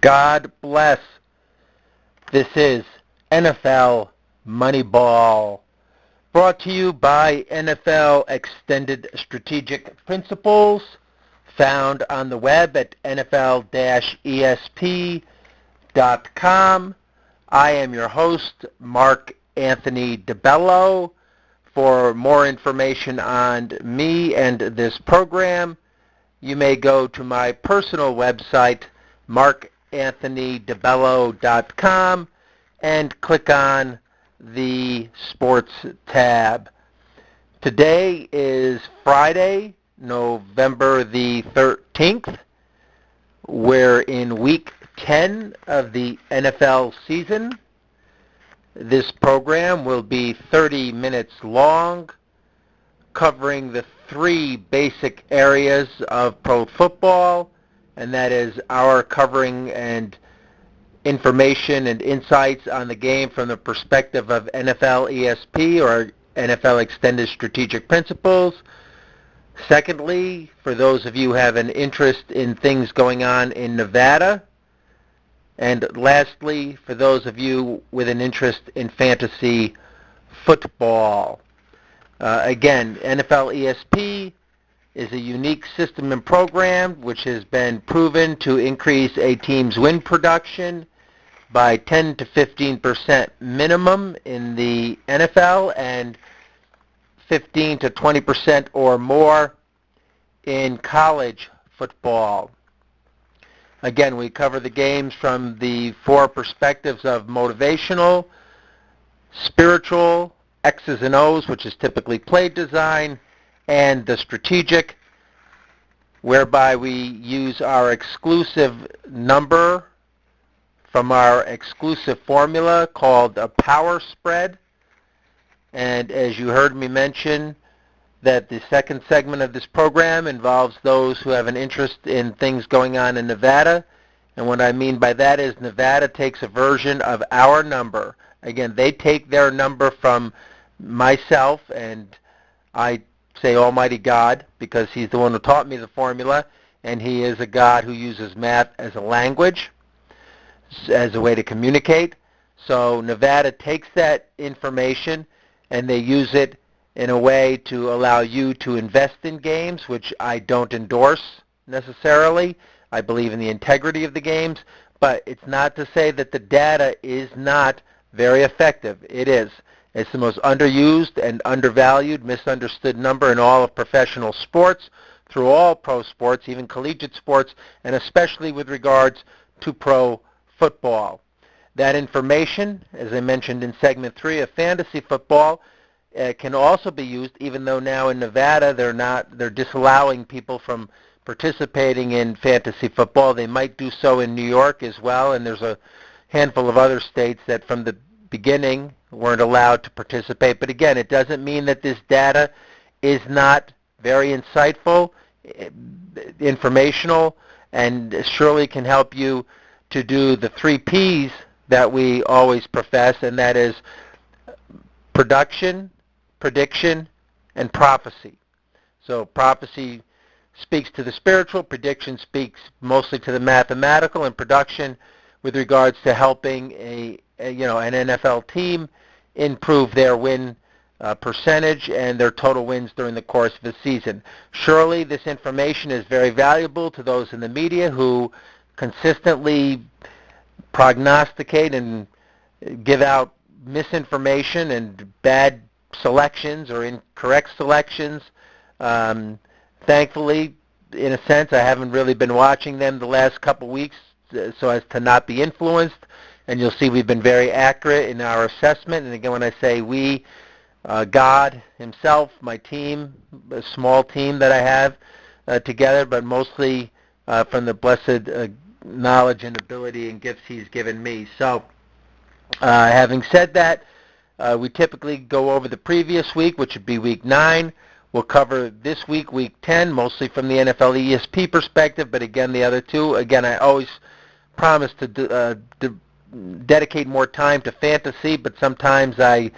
God bless. This is NFL Moneyball, brought to you by NFL Extended Strategic Principles, found on the web at NFL-ESP.com. I am your host, Mark Anthony DeBello. For more information on me and this program, you may go to my personal website, markanthonydebello.com, and click on the Sports tab. Today is Friday, November the 13th. We're in Week 10 of the NFL season. This program will be 30 minutes long, covering the three basic areas of pro football, and that is our covering and information and insights on the game from the perspective of NFL ESP, or NFL Extended Strategic Principles. Secondly, for those of you who have an interest in things going on in Nevada. And lastly, for those of you with an interest in fantasy football. Again, NFL ESP is a unique system and program which has been proven to increase a team's win production by 10 to 15% minimum in the NFL and 15 to 20% or more in college football. Again, we cover the games from the four perspectives of motivational, spiritual, X's and O's, which is typically play design, and the strategic, whereby we use our exclusive number from our exclusive formula called a power spread. And as you heard me mention, that the second segment of this program involves those who have an interest in things going on in Nevada. And what I mean by that is Nevada takes a version of our number. Again, they take their number from myself, and I say Almighty God because he's the one who taught me the formula, and he is a God who uses math as a language, as a way to communicate. So Nevada takes that information and they use it in a way to allow you to invest in games, which I don't endorse necessarily. I believe in the integrity of the games, but it's not to say that the data is not very effective. It is. It's the most underused and undervalued, misunderstood number in all of professional sports, through all pro sports, even collegiate sports, and especially with regards to pro football. That information, as I mentioned in segment 3 of fantasy football, can also be used, even though now in Nevada they're disallowing people from participating in fantasy football. They might do so in New York as well, and there's a handful of other states that from the beginning weren't allowed to participate. But again, it doesn't mean that this data is not very insightful, informational, and surely can help you to do the 3 Ps that we always profess, and that is production, prediction, and prophecy. So prophecy speaks to the spiritual, prediction speaks mostly to the mathematical, and production with regards to helping an NFL team improve their win percentage and their total wins during the course of the season. Surely this information is very valuable to those in the media who consistently prognosticate and give out misinformation and bad selections or incorrect selections. Thankfully, in a sense, I haven't really been watching them the last couple weeks so as to not be influenced, and you'll see we've been very accurate in our assessment. And again, when I say we, God himself, my team, a small team that I have together, but mostly from the blessed knowledge and ability and gifts he's given me. So having said that, we typically go over the previous week, which would be week 9. We'll cover this week, week 10, mostly from the NFL ESP perspective, but again, the other two. Again, I always promise to dedicate more time to fantasy, but sometimes I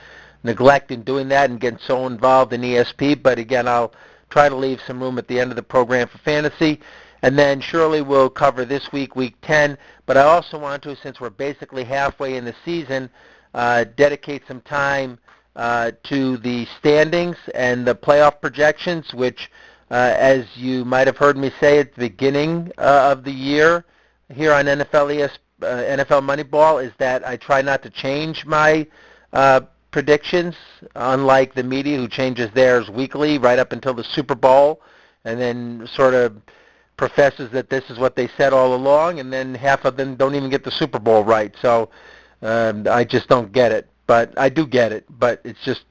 neglect in doing that and get so involved in ESP. But again, I'll try to leave some room at the end of the program for fantasy. And then surely we'll cover this week, Week 10. But I also want to, since we're basically halfway in the season, dedicate some time to the standings and the playoff projections, which, as you might have heard me say at the beginning of the year here on NFL Moneyball, is that I try not to change my predictions, unlike the media who changes theirs weekly right up until the Super Bowl, and then sort of professes that this is what they said all along, and then half of them don't even get the Super Bowl right. So I just don't get it. But I do get it. But it's just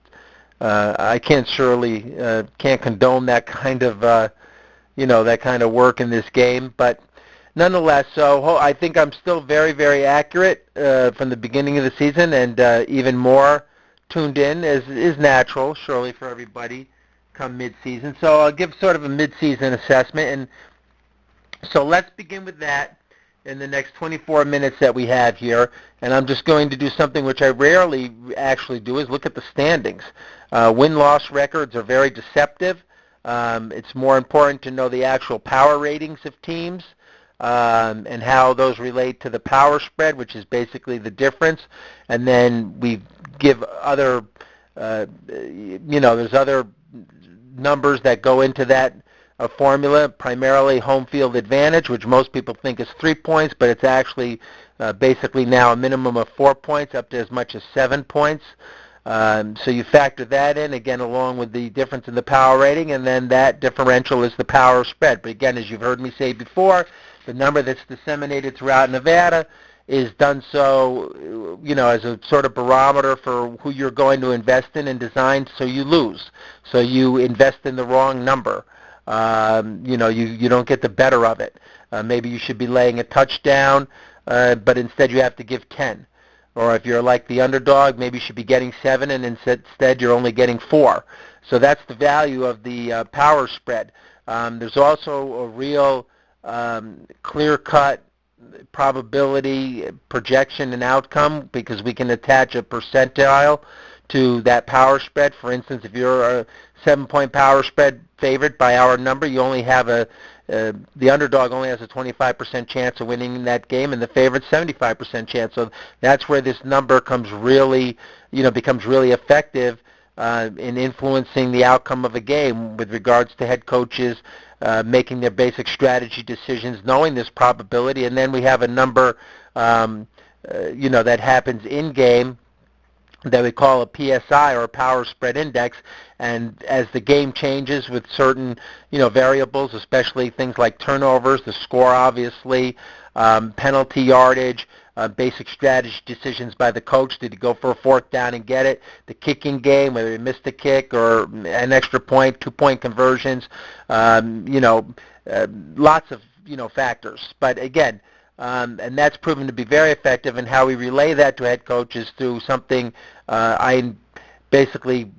I can't condone that kind of that kind of work in this game. But nonetheless, so I think I'm still very, very accurate from the beginning of the season, and even more tuned in, as is natural, surely, for everybody come mid-season. So I'll give sort of a mid-season assessment, and so let's begin with that in the next 24 minutes that we have here, and I'm just going to do something which I rarely actually do, is look at the standings. Win-loss records are very deceptive. It's more important to know the actual power ratings of teams and how those relate to the power spread, which is basically the difference. And then we give other, there's other numbers that go into that formula, primarily home field advantage, which most people think is 3 points, but it's actually basically now a minimum of 4 points, up to as much as 7 points. So you factor that in, again, along with the difference in the power rating, and then that differential is the power spread. But again, as you've heard me say before, the number that's disseminated throughout Nevada is done so, as a sort of barometer for who you're going to invest in and designed so you lose. So you invest in the wrong number. You don't get the better of it. Maybe you should be laying a touchdown, but instead you have to give 10. Or if you're like the underdog, maybe you should be getting 7, and instead you're only getting 4. So that's the value of the power spread. There's also a real clear-cut probability projection and outcome, because we can attach a percentile to that power spread. For instance, if you're a 7-point power spread favorite by our number, you only have the underdog only has a 25% chance of winning that game, and the favorite 75% chance. So that's where this number becomes really effective in influencing the outcome of a game with regards to head coaches making their basic strategy decisions, knowing this probability. And then we have a number, that happens in game that we call a PSI, or a power spread index, and as the game changes with certain variables, especially things like turnovers, the score obviously, penalty yardage, basic strategy decisions by the coach, did he go for a 4th down and get it, the kicking game, whether he missed a kick or an extra point, 2-point conversions, lots of factors. But again, and that's proven to be very effective. And how we relay that to head coaches through something I basically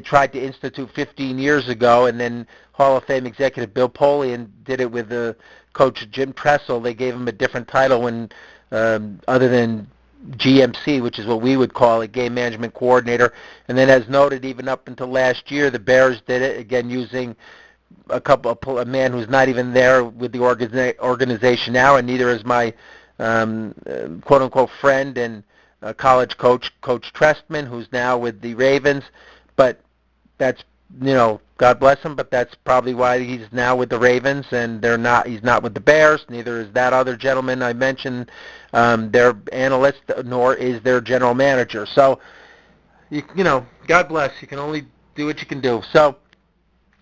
tried to institute 15 years ago, and then Hall of Fame executive Bill Polian did it with the coach Jim Tressel. They gave him a different title when other than GMC, which is what we would call a game management coordinator. And then, as noted, even up until last year, the Bears did it, again using a man who's not even there with the organization now, and neither is my quote-unquote friend and college coach, Coach Trestman, who's now with the Ravens. But that's, God bless him, but that's probably why he's now with the Ravens, and he's not with the Bears. Neither is that other gentleman I mentioned, their analyst, nor is their general manager. So, God bless. You can only do what you can do. So,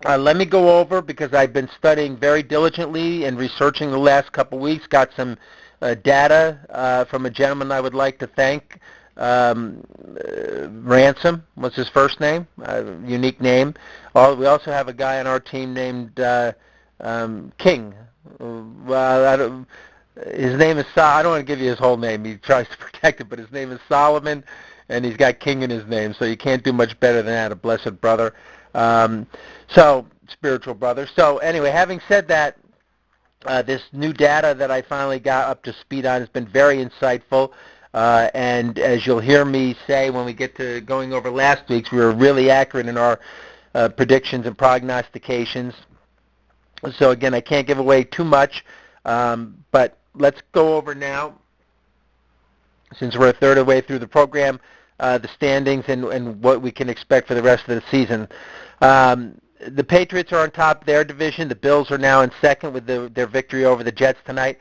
let me go over, because I've been studying very diligently and researching the last couple weeks, got some data from a gentleman I would like to thank. Ransom was his first name, unique name. We also have a guy on our team named King. His name is I don't want to give you his whole name. He tries to protect it, but his name is Solomon, and he's got King in his name, so you can't do much better than that, a blessed brother. Spiritual brother. So anyway, having said that, this new data that I finally got up to speed on has been very insightful. And as you'll hear me say when we get to going over last week's, we were really accurate in our predictions and prognostications. So again, I can't give away too much, but let's go over now, since we're a third of the way through the program, the standings and what we can expect for the rest of the season. The Patriots are on top of their division. The Bills are now in second with their victory over the Jets tonight.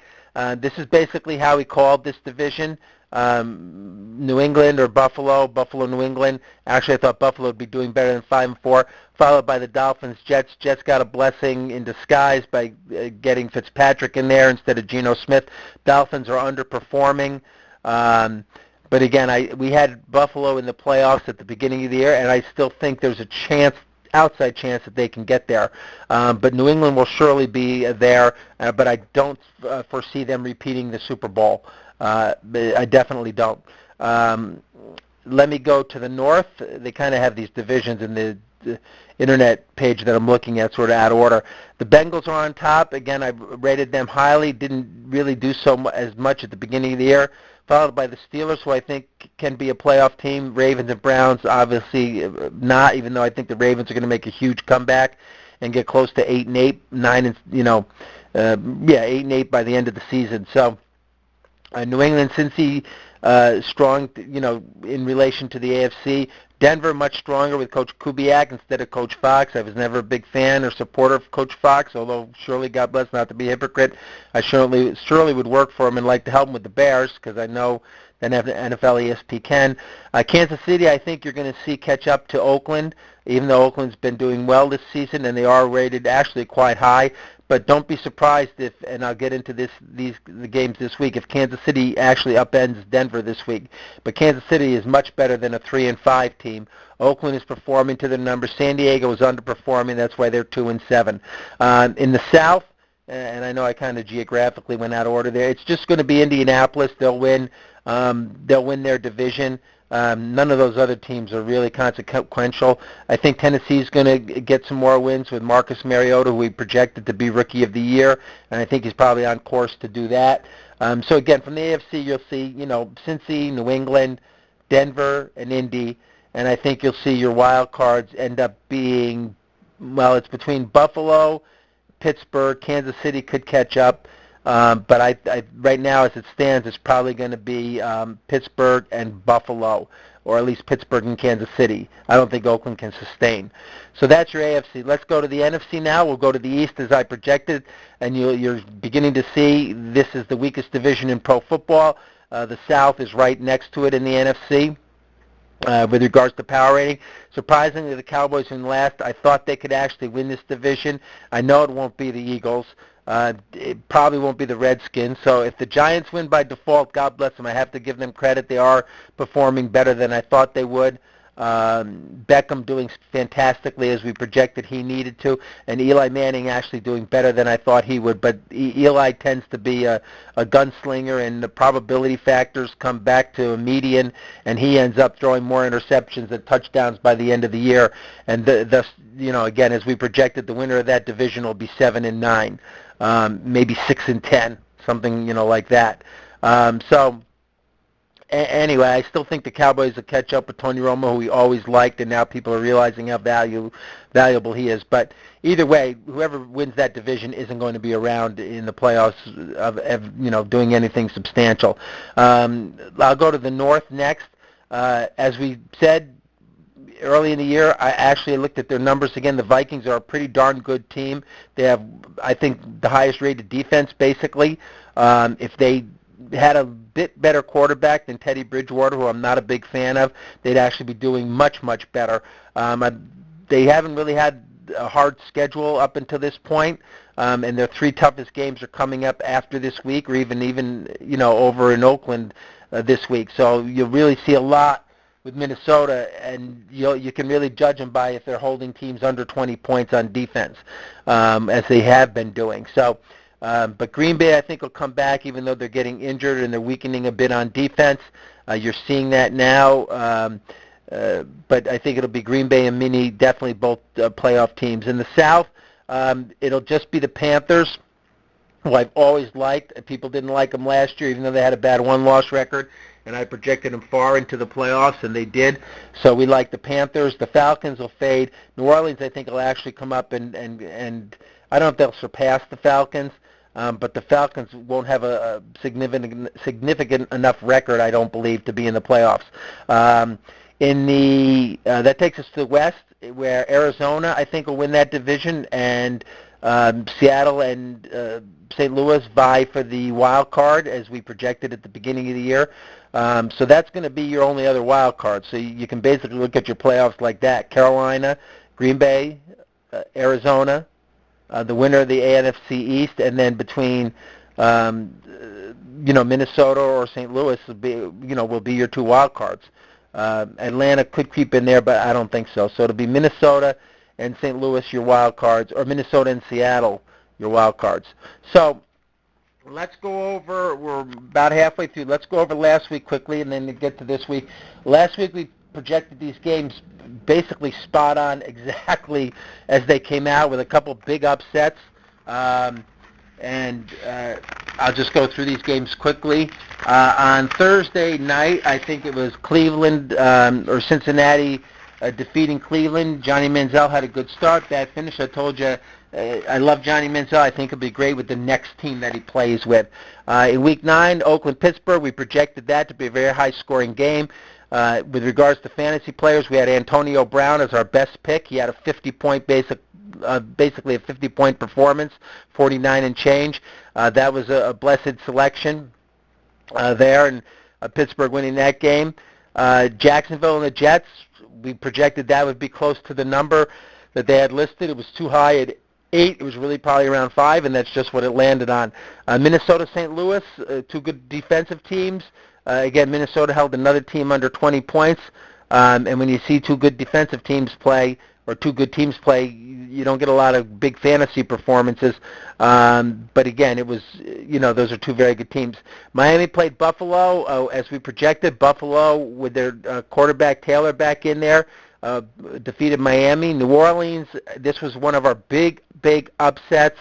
This is basically how we called this division. New England or Buffalo, New England. Actually, I thought Buffalo would be doing better than 5-4, followed by the Dolphins, Jets. Jets got a blessing in disguise by getting Fitzpatrick in there instead of Geno Smith. Dolphins are underperforming. But again, we had Buffalo in the playoffs at the beginning of the year, and I still think there's a outside chance that they can get there. But New England will surely be there, but I don't foresee them repeating the Super Bowl. I definitely don't. Let me go to the North. They kind of have these divisions in the internet page that I'm looking at sort of out of order. The Bengals are on top. Again, I rated them highly. Didn't really do as much at the beginning of the year. Followed by the Steelers, who I think can be a playoff team. Ravens and Browns, obviously not, even though I think the Ravens are going to make a huge comeback and get close to 8-8, 8-8 by the end of the season. So New England, Cincy, strong, in relation to the AFC. Denver, much stronger with Coach Kubiak instead of Coach Fox. I was never a big fan or supporter of Coach Fox, although surely, God bless, not to be a hypocrite, I surely would work for him and like to help him with the Bears because I know that NFL ESP can. Kansas City, I think you're going to see catch up to Oakland, even though Oakland's been doing well this season, and they are rated actually quite high. But don't be surprised if, and I'll get into the games this week, if Kansas City actually upends Denver this week. But Kansas City is much better than a 3-5 team. Oakland is performing to their numbers. San Diego is underperforming. That's why they're 2-7. In the South, and I know I kind of geographically went out of order there, it's just going to be Indianapolis. They'll win. They'll win their division. None of those other teams are really consequential. I think Tennessee's going to get some more wins with Marcus Mariota, who we projected to be Rookie of the Year, and I think he's probably on course to do that. So again, from the AFC, you'll see, Cincy, New England, Denver, and Indy, and I think you'll see your wild cards end up being, it's between Buffalo, Pittsburgh, Kansas City could catch up. But I right now, as it stands, it's probably going to be Pittsburgh and Buffalo, or at least Pittsburgh and Kansas City. I don't think Oakland can sustain. So that's your AFC. Let's go to the NFC now. We'll go to the East as I projected, and you're beginning to see this is the weakest division in pro football. The South is right next to it in the NFC. With regards to power rating. Surprisingly, the Cowboys in last. I thought they could actually win this division. I know it won't be the Eagles. It probably won't be the Redskins. So if the Giants win by default, God bless them. I have to give them credit. They are performing better than I thought they would. Beckham doing fantastically as we projected he needed to, and Eli Manning actually doing better than I thought he would. But Eli tends to be a gunslinger, and the probability factors come back to a median, and he ends up throwing more interceptions than touchdowns by the end of the year. And thus, again, as we projected, the winner of that division will be 7-9, maybe 6-10, something like that. Anyway, I still think the Cowboys will catch up with Tony Romo, who we always liked, and now people are realizing how valuable he is. But either way, whoever wins that division isn't going to be around in the playoffs of doing anything substantial. I'll go to the North next. As we said early in the year, I actually looked at their numbers again. The Vikings are a pretty darn good team. They have, I think, the highest rated defense, basically. If they had a bit better quarterback than Teddy Bridgewater, who I'm not a big fan of, they'd actually be doing much, much better. They haven't really had a hard schedule up until this point, and their three toughest games are coming up after this week, or even over in Oakland this week. So you'll really see a lot with Minnesota, and you can really judge them by if they're holding teams under 20 points on defense, as they have been doing. So. But Green Bay, I think, will come back, even though they're getting injured and they're weakening a bit on defense. You're seeing that now. But I think it'll be Green Bay and Minnie, definitely both playoff teams. In the South, it'll just be the Panthers, who I've always liked. People didn't like them last year, even though they had a bad one-loss record. And I projected them far into the playoffs, and they did. So we like the Panthers. The Falcons will fade. New Orleans, I think, will actually come up and I don't know if they'll surpass the Falcons, but the Falcons won't have a significant enough record, I don't believe, to be in the playoffs. That takes us to the West, where Arizona, I think, will win that division, and Seattle and St. Louis vie for the wild card, as we projected at the beginning of the year. So that's going to be your only other wild card. So you can basically look at your playoffs like that: Carolina, Green Bay, Arizona, the winner of the NFC East, and then between Minnesota or St. Louis will be your two wild cards. Atlanta could creep in there, but I don't think so. So it'll be Minnesota and St. Louis your wild cards, or Minnesota and Seattle your wild cards. So let's go over, we're about halfway through, let's go over last week quickly and then get to this week. Last week we projected these games basically spot on exactly as they came out, with a couple big upsets. And I'll just go through these games quickly. On Thursday night, I think it was Cleveland or Cincinnati defeating Cleveland. Johnny Manziel had a good start, bad finish. I told you I love Johnny Manziel. I think he'll be great with the next team that he plays with. In Week 9, Oakland-Pittsburgh, we projected that to be a very high-scoring game. With regards to fantasy players, we had Antonio Brown as our best pick. He had a 50-point basically a 50-point performance, 49 and change. That was a blessed selection there, and Pittsburgh winning that game. Jacksonville and the Jets, we projected that would be close to the number that they had listed. It was too high at 8. It was really probably around 5, and that's just what it landed on. Minnesota, St. Louis, two good defensive teams. Again, Minnesota held another team under 20 points, and when you see two good defensive teams play, or two good teams play, you don't get a lot of big fantasy performances. But again, it was, those are two very good teams. Miami played Buffalo, as we projected. Buffalo, with their quarterback Taylor back in there, defeated Miami. New Orleans, this was one of our big upsets.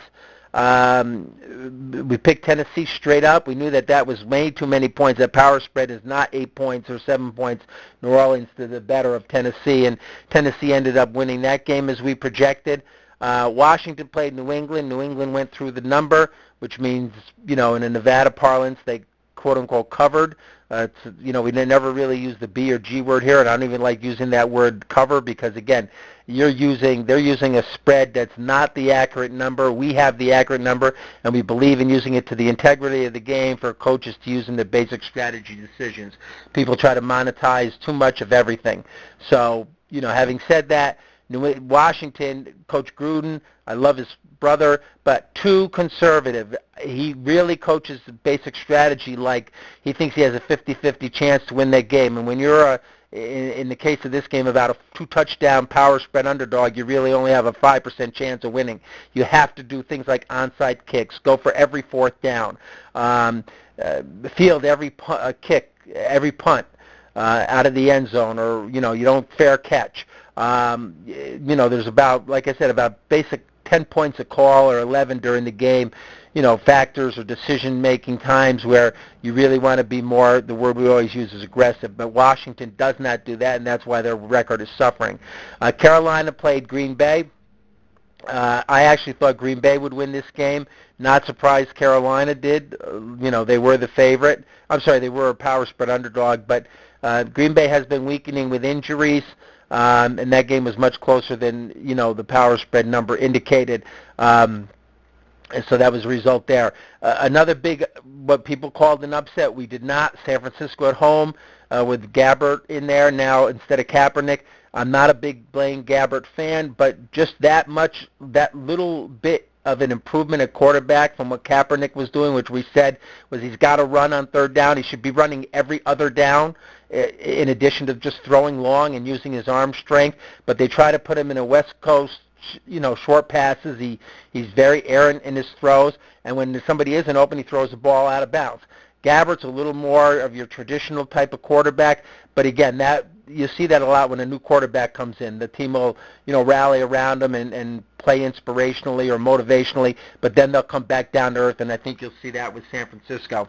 We picked Tennessee straight up. We knew that was way too many points. That power spread is not 8 points or 7 points. New Orleans to the better of Tennessee, and Tennessee ended up winning that game as we projected. Washington played New England. New England went through the number, which means, in a Nevada parlance, they quote-unquote covered. We never really use the B or G word here, and I don't even like using that word cover because, again, they're using a spread that's not the accurate number. We have the accurate number, and we believe in using it to the integrity of the game for coaches to use in their basic strategy decisions. People try to monetize too much of everything. So, having said that, Washington, Coach Gruden, I love his brother, but too conservative. He really coaches the basic strategy like he thinks he has a 50-50 chance to win that game. And when you're in the case of this game, about a 2-touchdown power spread underdog, you really only have a 5% chance of winning. You have to do things like onside kicks, go for every fourth down, field every kick, every punt out of the end zone, or you don't fair catch. There's about, like I said, about basic 10 points a call or 11 during the game, factors or decision-making times where you really want to be more, the word we always use is aggressive, but Washington does not do that, and that's why their record is suffering. Carolina played Green Bay. I actually thought Green Bay would win this game. Not surprised Carolina did. They were the favorite. I'm sorry, they were a power spread underdog, but Green Bay has been weakening with injuries. And that game was much closer than, the power spread number indicated. And so that was a result there. Another big, what people called an upset, we did not. San Francisco at home with Gabbert in there now instead of Kaepernick. I'm not a big Blaine Gabbert fan, but just that little bit of an improvement at quarterback from what Kaepernick was doing, which we said was he's got to run on third down. He should be running every other down in addition to just throwing long and using his arm strength. But they try to put him in a West Coast, short passes. He's very errant in his throws, and when somebody isn't open, he throws the ball out of bounds. Gabbert's a little more of your traditional type of quarterback, but again, that you see that a lot when a new quarterback comes in. The team will, rally around him and play inspirationally or motivationally, but then they'll come back down to earth, and I think you'll see that with San Francisco.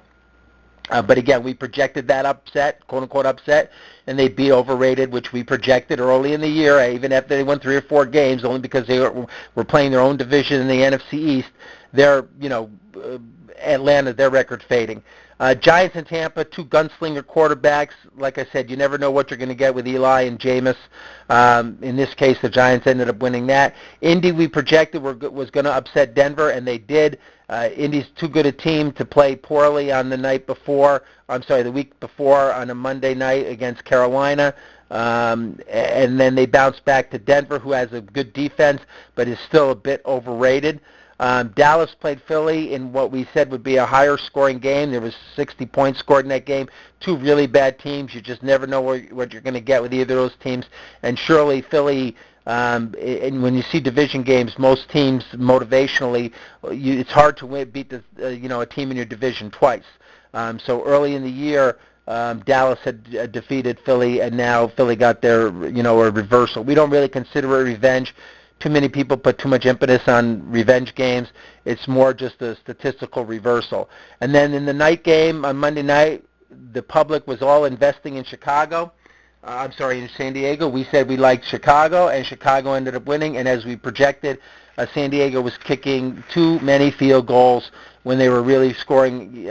But again, we projected that upset, quote-unquote upset, and they beat overrated, which we projected early in the year, even after they won 3 or 4 games, only because they were playing their own division in the NFC East. Atlanta, their record fading. Giants and Tampa, 2 gunslinger quarterbacks. Like I said, you never know what you're going to get with Eli and Jameis. In this case, the Giants ended up winning that. Indy, we projected was going to upset Denver, and they did. Indy's too good a team to play poorly on the week before on a Monday night against Carolina. And then they bounced back to Denver, who has a good defense, but is still a bit overrated. Dallas played Philly in what we said would be a higher scoring game. There was 60 points scored in that game. 2 really bad teams. You just never know what you're going to get with either of those teams. And surely Philly, and when you see division games, most teams motivationally, it's hard to beat a team in your division twice. So early in the year, Dallas had defeated Philly, and now Philly got their a reversal. We don't really consider it revenge. Too many people put too much impetus on revenge games. It's more just a statistical reversal. And then in the night game on Monday night, the public was all investing in in San Diego. We said we liked Chicago, and Chicago ended up winning. And as we projected, San Diego was kicking too many field goals when they were really scoring,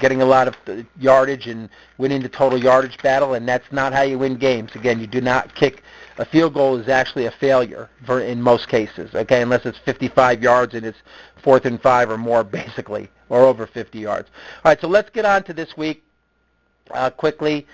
getting a lot of yardage and winning the total yardage battle, and that's not how you win games. Again, you do not kick. A field goal is actually a failure in most cases, okay, unless it's 55 yards and it's 4th and 5 or more, basically, or over 50 yards. All right, so let's get on to this week quickly.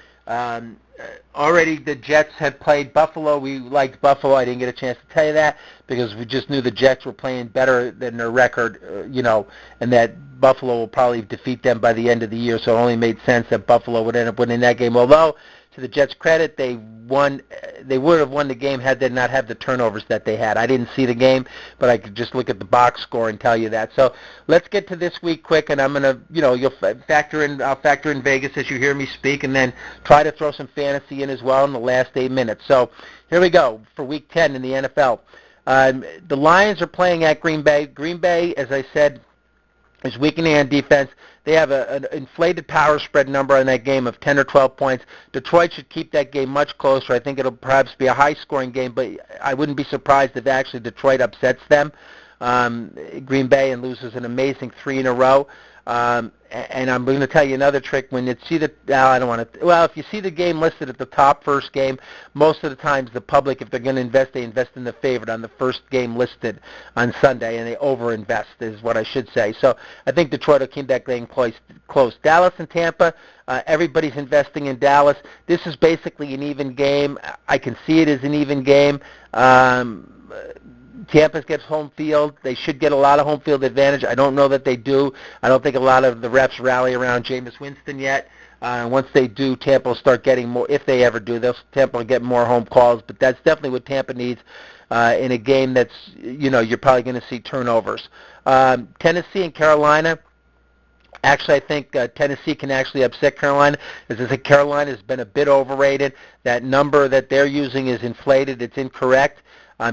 Already the Jets had played Buffalo. We liked Buffalo. I didn't get a chance to tell you that because we just knew the Jets were playing better than their record, and that Buffalo will probably defeat them by the end of the year, so it only made sense that Buffalo would end up winning that game, although to the Jets' credit, they would have won the game had they not had the turnovers that they had. I didn't see the game, but I could just look at the box score and tell you that. So let's get to this week quick, and I'm going to, I'll factor in Vegas as you hear me speak, and then try to throw some fantasy in as well in the last 8 minutes. So here we go for Week 10 in the NFL. The Lions are playing at Green Bay. Green Bay, as I said, is weakening on defense. They have an inflated power spread number in that game of 10 or 12 points. Detroit should keep that game much closer. I think it'll perhaps be a high-scoring game, but I wouldn't be surprised if actually Detroit upsets them, Green Bay, and loses an amazing 3 in a row. And I'm going to tell you another trick. When you see if you see the game listed at the top first game, most of the times the public, if they're going to invest, they invest in the favorite on the first game listed on Sunday, and they overinvest is what I should say. So I think Detroit will keep that game close. Dallas and Tampa, everybody's investing in Dallas. This is basically an even game. I can see it as an even game. Tampa gets home field. They should get a lot of home field advantage. I don't know that they do. I don't think a lot of the refs rally around Jameis Winston yet. Once they do, Tampa will start getting more. If they ever do, Tampa will get more home calls. But that's definitely what Tampa needs in a game that's, you're probably going to see turnovers. Tennessee and Carolina. Actually, I think Tennessee can actually upset Carolina. As I said, Carolina has been a bit overrated. That number that they're using is inflated. It's incorrect.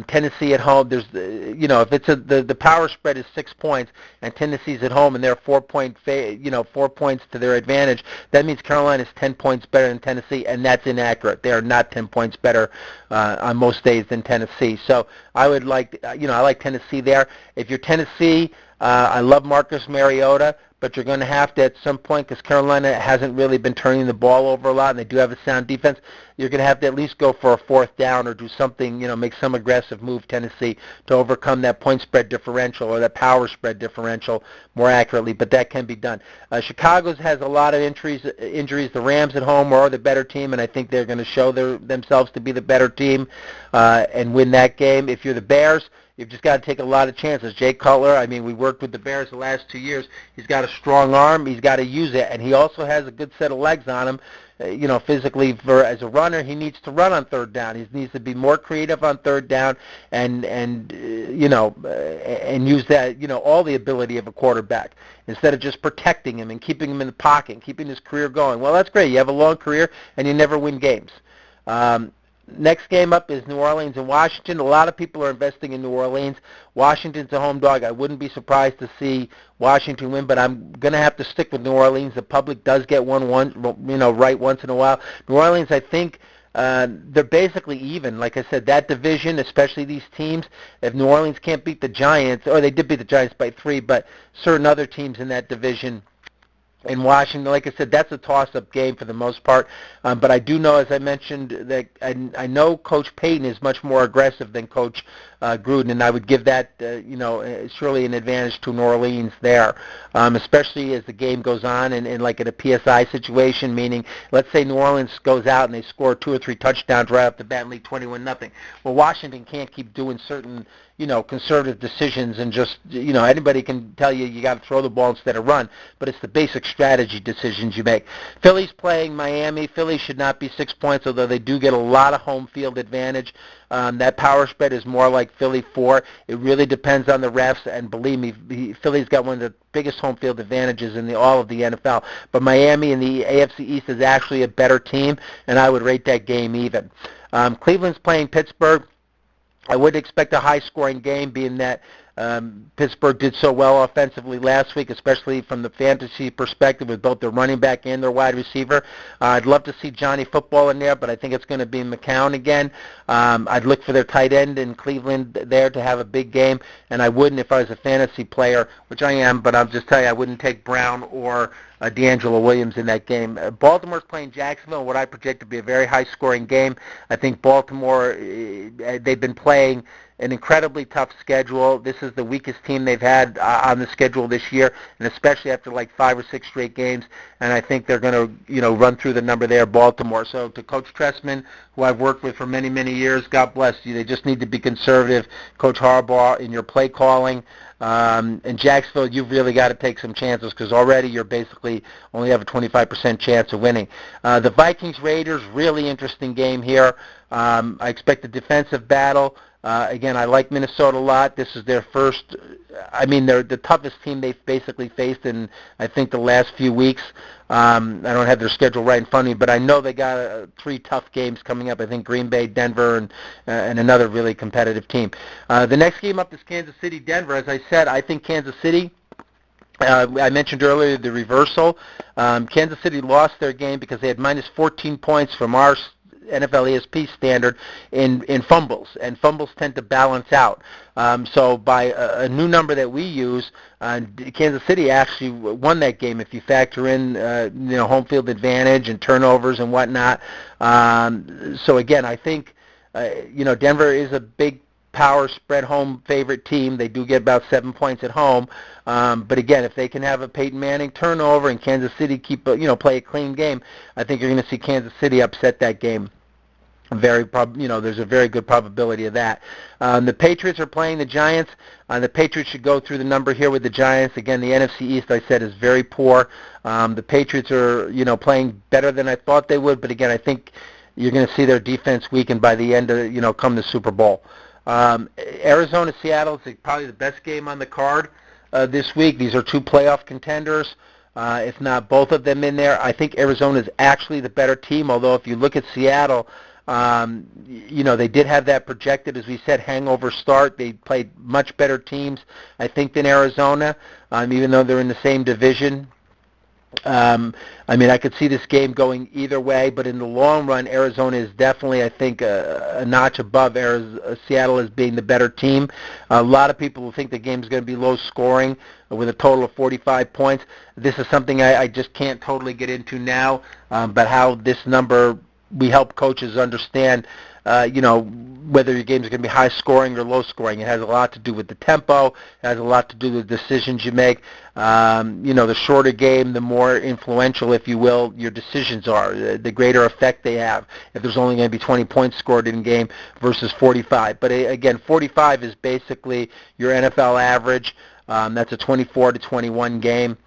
Tennessee at home, there's, if it's the power spread is 6 points and Tennessee's at home and they're 4 points to their advantage, that means Carolina's 10 points better than Tennessee, and that's inaccurate. They are not 10 points better on most days than Tennessee. So I would like, I like Tennessee there. If you're Tennessee, I love Marcus Mariota, but you're going to have to at some point, because Carolina hasn't really been turning the ball over a lot, and they do have a sound defense, you're going to have to at least go for a 4th down or do something, make some aggressive move, Tennessee, to overcome that point spread differential or that power spread differential more accurately, but that can be done. Chicago has a lot of injuries. The Rams at home are the better team, and I think they're going to show themselves to be the better team and win that game. If you're the Bears, you've just got to take a lot of chances. Jay Cutler, we worked with the Bears the last 2 years. He's got a strong arm. He's got to use it, and he also has a good set of legs on him. Physically, as a runner, he needs to run on 3rd down. He needs to be more creative on 3rd down, and use that, all the ability of a quarterback instead of just protecting him and keeping him in the pocket, and keeping his career going. Well, that's great. You have a long career, and you never win games. Next game up is New Orleans and Washington. A lot of people are investing in New Orleans. Washington's a home dog. I wouldn't be surprised to see Washington win, but I'm going to have to stick with New Orleans. The public does get right once in a while. New Orleans, I think, they're basically even. Like I said, that division, especially these teams, if New Orleans can't beat the Giants, or they did beat the Giants by 3, but certain other teams in that division in Washington, like I said, that's a toss-up game for the most part. But I do know, as I mentioned, that I know Coach Payton is much more aggressive than Coach Gruden, and I would give that, surely an advantage to New Orleans there, especially as the game goes on and like in a PSI situation, meaning let's say New Orleans goes out and they score 2 or 3 touchdowns right off the bat and lead 21-0. Well, Washington can't keep doing certain conservative decisions and just, anybody can tell you got to throw the ball instead of run, but it's the basic strategy decisions you make. Philly's playing Miami. Philly should not be 6 points, although they do get a lot of home field advantage. That power spread is more like Philly 4. It really depends on the refs, and believe me, Philly's got one of the biggest home field advantages in all of the NFL. But Miami in the AFC East is actually a better team, and I would rate that game even. Cleveland's playing Pittsburgh. I would expect a high-scoring game, being that Pittsburgh did so well offensively last week, especially from the fantasy perspective with both their running back and their wide receiver. I'd love to see Johnny Football in there, but I think it's going to be McCown again. I'd look for their tight end in Cleveland there to have a big game, and I wouldn't if I was a fantasy player, which I am, but I'll just tell you I wouldn't take Brown or D'Angelo Williams in that game. Baltimore's playing Jacksonville, what I project to be a very high-scoring game. I think Baltimore, they've been playing an incredibly tough schedule. This is the weakest team they've had on the schedule this year, and especially after like 5 or 6 straight games. And I think they're going to, run through the number there, Baltimore. So to Coach Tressman, who I've worked with for many, many years, God bless you. They just need to be conservative. Coach Harbaugh, in your play calling. In Jacksonville, you've really got to take some chances because already you're basically only have a 25% chance of winning. The Vikings-Raiders, really interesting game here. I expect a defensive battle. Again, I like Minnesota a lot. This is their first, they're the toughest team they've basically faced in, I think, the last few weeks. I don't have their schedule right in front of me, but I know they got 3 tough games coming up. I think Green Bay, Denver, and another really competitive team. The next game up is Kansas City, Denver. As I said, I think Kansas City, I mentioned earlier the reversal. Kansas City lost their game because they had minus 14 points from our NFL ESP standard in fumbles, and fumbles tend to balance out. So by a new number that we use, Kansas City actually won that game if you factor in home field advantage and turnovers and whatnot. So again, I think Denver is a big power spread home favorite team. They do get about 7 points at home. But again, if they can have a Peyton Manning turnover and Kansas City play a clean game, I think you're going to see Kansas City upset that game. There's a very good probability of that. The Patriots are playing the Giants. The Patriots should go through the number here with the Giants. Again, the NFC East, I said, is very poor. The Patriots are, playing better than I thought they would, but again, I think you're going to see their defense weaken by the end of, come the Super Bowl. Arizona, Seattle is probably the best game on the card this week. These are 2 playoff contenders. If not both of them in there, I think Arizona is actually the better team, although if you look at Seattle, they did have that projected, as we said, hangover start. They played much better teams, I think, than Arizona, even though they're in the same division. I could see this game going either way, but in the long run, Arizona is definitely, I think, a notch above Seattle as being the better team. A lot of people will think the game is going to be low scoring with a total of 45 points. This is something I just can't totally get into now, but how this number, we help coaches understand, whether your game is going to be high scoring or low scoring. It has a lot to do with the tempo. It has a lot to do with decisions you make. The shorter game, the more influential, if you will, your decisions are, the greater effect they have. If there's only going to be 20 points scored in a game versus 45. But again, 45 is basically your NFL average. That's a 24 to 21 game.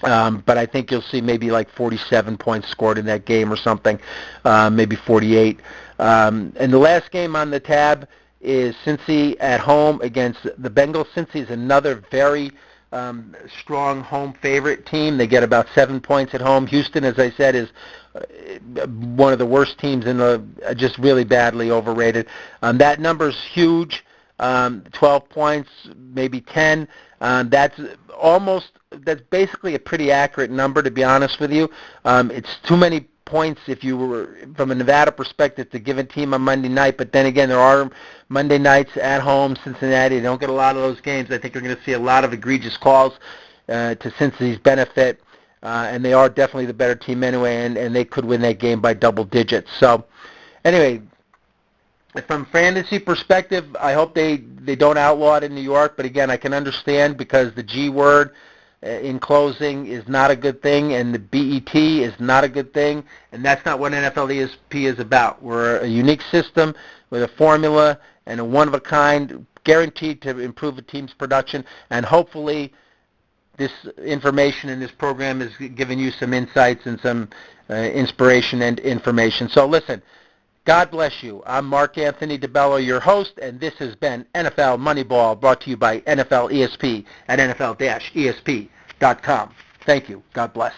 But I think you'll see maybe like 47 points scored in that game or something, maybe 48. And the last game on the tab is Cincy at home against the Bengals. Cincy is another very strong home favorite team. They get about 7 points at home. Houston, as I said, is one of the worst teams in the, just really badly overrated. That number's huge, 12 points, maybe 10. That's basically a pretty accurate number, to be honest with you. It's too many points if you were, from a Nevada perspective, to give a team on Monday night, but then again, there are Monday nights at home, Cincinnati. They don't get a lot of those games. I think you're going to see a lot of egregious calls to Cincinnati's benefit, and they are definitely the better team anyway, and they could win that game by double digits. So, anyway, from fantasy perspective, I hope they don't outlaw it in New York, but again, I can understand because the G word in closing is not a good thing, and the BET is not a good thing, and that's not what NFL ESP is about. We're a unique system with a formula and a one-of-a-kind, guaranteed to improve a team's production, and hopefully this information in this program is giving you some insights and some inspiration and information. So listen, God bless you. I'm Mark Anthony DeBello, your host, and this has been NFL Moneyball, brought to you by NFL ESP at NFL-ESP.com. Thank you. God bless.